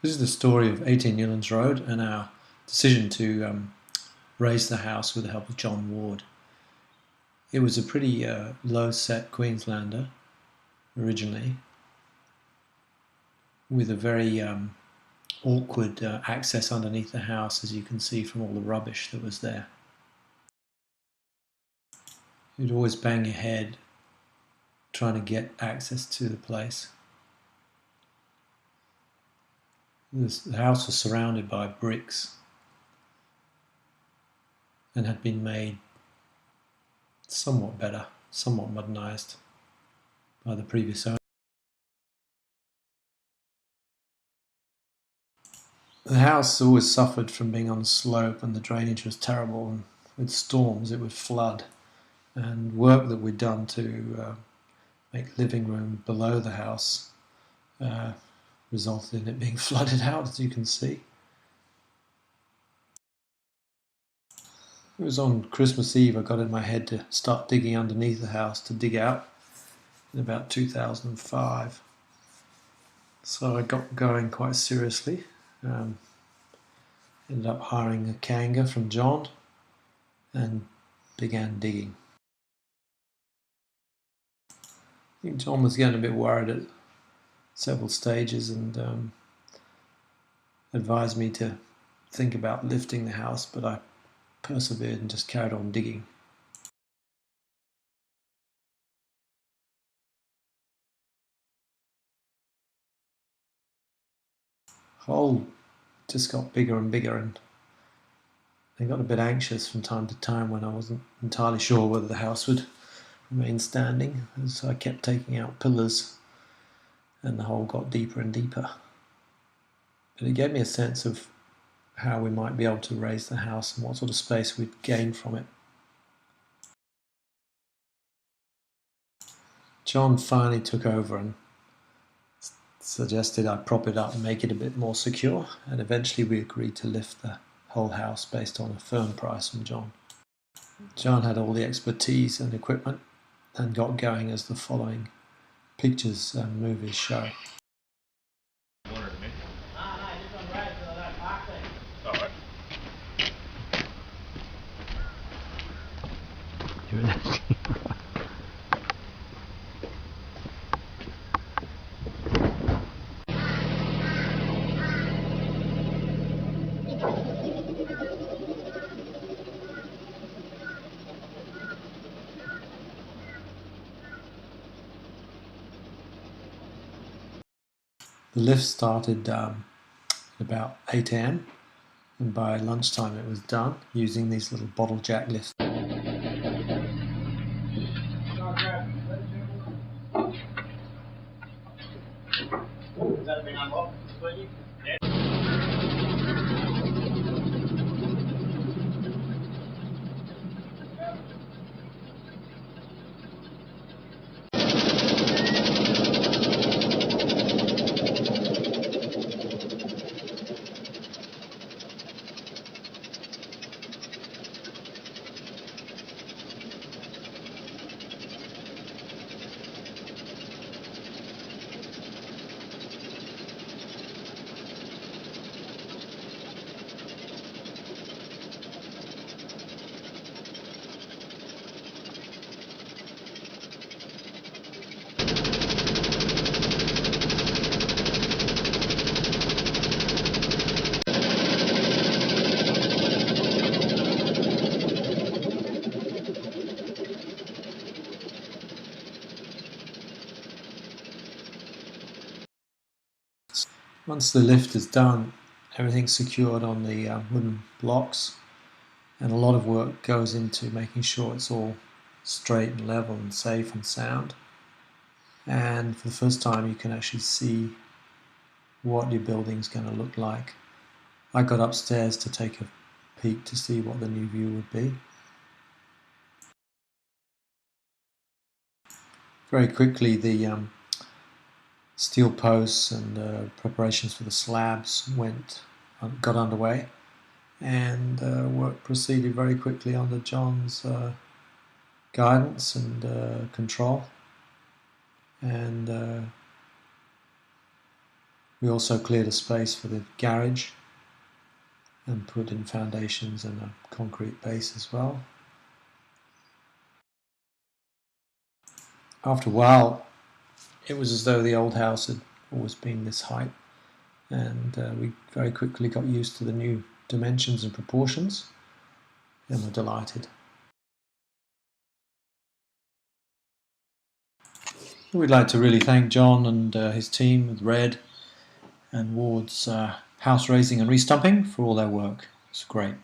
This is the story of 18 Neulans Road and our decision to raise the house with the help of John Ward. It was a pretty low-set Queenslander originally, with a very awkward access underneath the house, as you can see from all the rubbish that was there. You'd always bang your head trying to get access to the place. The house was surrounded by bricks and had been made somewhat better, somewhat modernised by the previous owner. The house always suffered from being on a slope, and the drainage was terrible, and with storms it would flood. And work that we'd done to make living room below the house resulted in it being flooded out, as you can see. It was on Christmas Eve I got in my head to start digging underneath the house to dig out in about 2005. So I got going quite seriously. Ended up hiring a kanga from John and began digging. I think John was getting a bit worried at several stages and advised me to think about lifting the house, but I persevered and just carried on digging. The hole just got bigger and bigger, and I got a bit anxious from time to time when I wasn't entirely sure whether the house would remain standing, as I kept taking out pillars and the hole got deeper and deeper. But it gave me a sense of how we might be able to raise the house and what sort of space we'd gain from it. John finally took over and suggested I prop it up and make it a bit more secure, and eventually we agreed to lift the whole house based on a firm price from John. John had all the expertise and equipment and got going as the following pictures and movies show. The lift started at about 8 AM, and by lunchtime it was done using these little bottle jack lifts. Once the lift is done, everything's secured on the wooden blocks, and a lot of work goes into making sure it's all straight and level and safe and sound. And for the first time you can actually see what your building's going to look like. I got upstairs to take a peek to see what the new view would be. Very quickly the steel posts and preparations for the slabs got underway, and work proceeded very quickly under John's guidance and control, and We also cleared a space for the garage and put in foundations and a concrete base as well. After a while, it was as though the old house had always been this height, and we very quickly got used to the new dimensions and proportions, and we're delighted. We'd like to really thank John and his team with Red and Ward's house raising and restumping for all their work. It's great.